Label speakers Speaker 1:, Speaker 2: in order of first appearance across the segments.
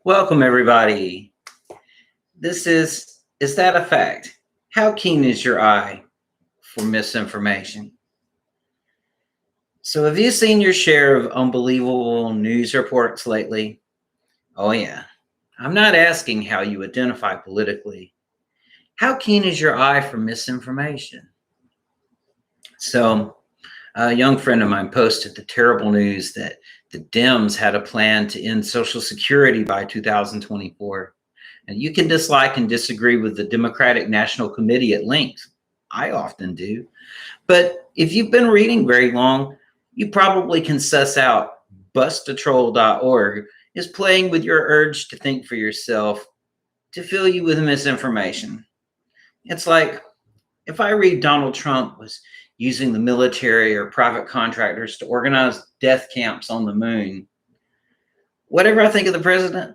Speaker 1: Welcome, everybody. This is that a fact? How keen is your eye for misinformation? So, have you seen your share of unbelievable news reports lately? Oh, yeah. I'm not asking how you identify politically. How keen is your eye for misinformation? So, a young friend of mine posted the terrible news that the Dems had a plan to end Social Security by 2024. And you can dislike and disagree with the Democratic National Committee at length. I often do. But if you've been reading very long, you probably can suss out bustatroll.org is playing with your urge to think for yourself to fill you with misinformation. It's like if I read Donald Trump was using the military or private contractors to organize death camps on the moon, whatever I think of the president,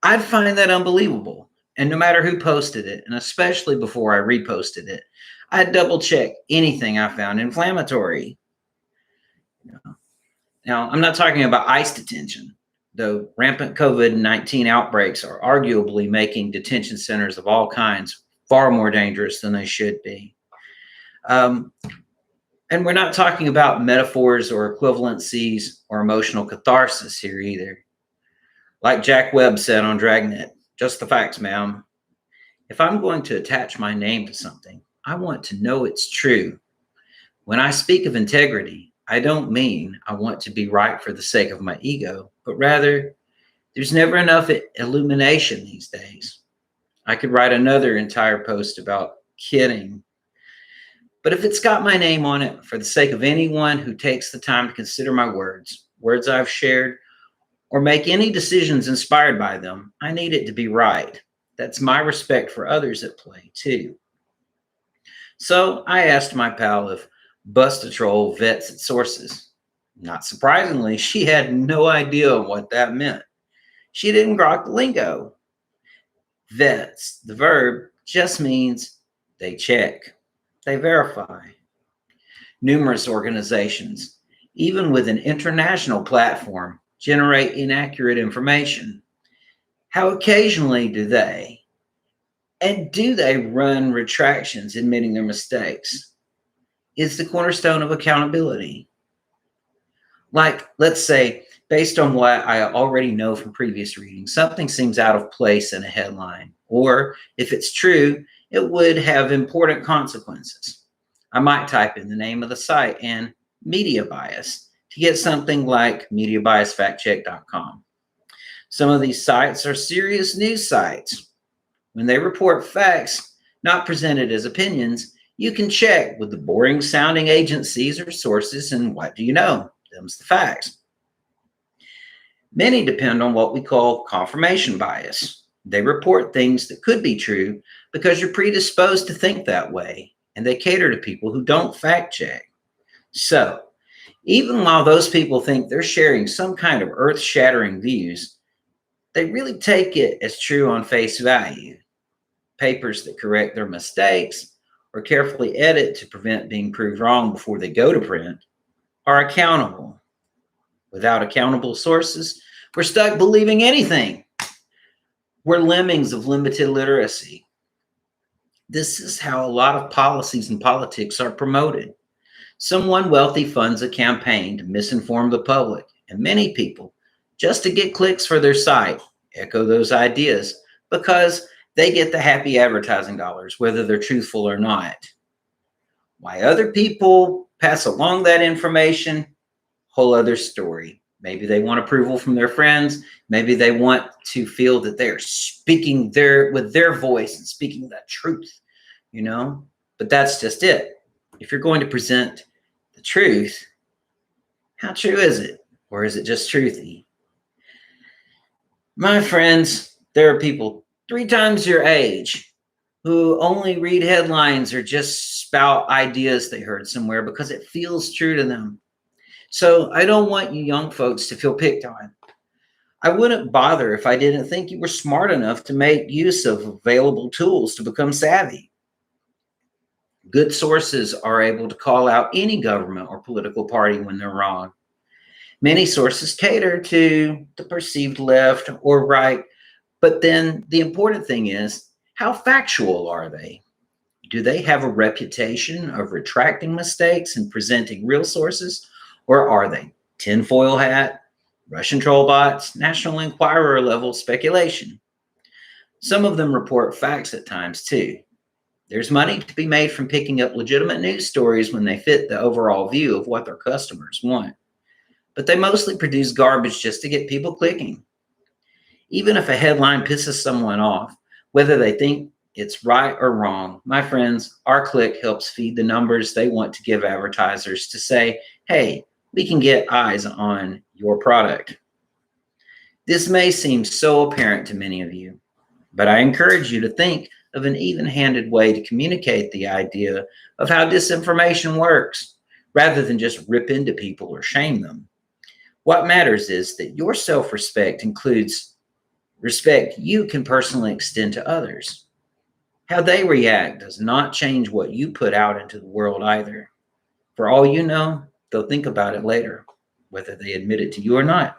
Speaker 1: I'd find that unbelievable. And no matter who posted it, and especially before I reposted it, I'd double check anything I found inflammatory. Now, I'm not talking about ICE detention, though rampant COVID 19 outbreaks are arguably making detention centers of all kinds far more dangerous than they should be. And we're not talking about metaphors or equivalencies or emotional catharsis here either. Like Jack Webb said on Dragnet, just the facts, ma'am. If I'm going to attach my name to something, I want to know it's true. When I speak of integrity, I don't mean I want to be right for the sake of my ego, but rather, there's never enough illumination these days. I could write another entire post about kidding, but if it's got my name on it for the sake of anyone who takes the time to consider my words I've shared, or make any decisions inspired by them, I need it to be right. That's my respect for others at play, too. So I asked my pal if Bustatroll vets its sources. Not surprisingly, she had no idea what that meant. She didn't grok the lingo. Vets, the verb, just means they check, they verify. Numerous organizations, even with an international platform, generate inaccurate information. How occasionally do they? And do they run retractions admitting their mistakes? Is the cornerstone of accountability. Like, let's say, based on what I already know from previous readings, something seems out of place in a headline. Or if it's true, it would have important consequences. I might type in the name of the site and media bias to get something like mediabiasfactcheck.com. Some of these sites are serious news sites. When they report facts, not presented as opinions, you can check with the boring sounding agencies or sources, and what do you know? Them's the facts. Many depend on what we call confirmation bias. They report things that could be true because you're predisposed to think that way, and they cater to people who don't fact check. So, even while those people think they're sharing some kind of earth-shattering views, they really take it as true on face value. Papers that correct their mistakes or carefully edit to prevent being proved wrong before they go to print are accountable. Without accountable sources, we're stuck believing anything. We're lemmings of limited literacy. This is how a lot of policies and politics are promoted. Someone wealthy funds a campaign to misinform the public, and many people, just to get clicks for their site, echo those ideas because they get the happy advertising dollars, whether they're truthful or not. Why other people pass along that information, whole other story. Maybe they want approval from their friends. Maybe they want to feel that they're speaking with their voice and speaking the truth, But that's just it. If you're going to present the truth, how true is it? Or is it just truthy? My friends, there are people 3 times your age who only read headlines or just spout ideas they heard somewhere because it feels true to them. So I don't want you young folks to feel picked on. I wouldn't bother if I didn't think you were smart enough to make use of available tools to become savvy. Good sources are able to call out any government or political party when they're wrong. Many sources cater to the perceived left or right, but then the important thing is, how factual are they? Do they have a reputation of retracting mistakes and presenting real sources? Or are they tinfoil hat, Russian troll bots, National Enquirer level speculation? Some of them report facts at times too. There's money to be made from picking up legitimate news stories when they fit the overall view of what their customers want. But they mostly produce garbage just to get people clicking. Even if a headline pisses someone off, whether they think it's right or wrong, my friends, our click helps feed the numbers they want to give advertisers to say, hey, we can get eyes on your product. This may seem so apparent to many of you, but I encourage you to think of an even-handed way to communicate the idea of how disinformation works, rather than just rip into people or shame them. What matters is that your self-respect includes respect you can personally extend to others. How they react does not change what you put out into the world either. For all you know, they'll think about it later, whether they admit it to you or not.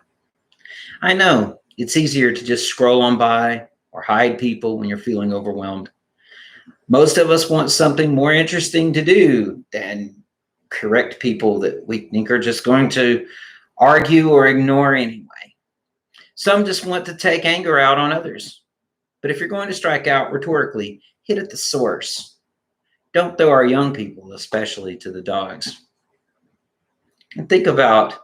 Speaker 1: I know it's easier to just scroll on by or hide people when you're feeling overwhelmed. Most of us want something more interesting to do than correct people that we think are just going to argue or ignore anyway. Some just want to take anger out on others. But if you're going to strike out rhetorically, hit at the source. Don't throw our young people, especially, to the dogs. And think about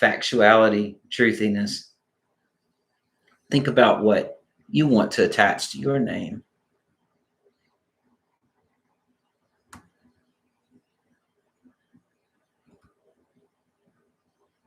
Speaker 1: factuality, truthiness. Think about what you want to attach to your name.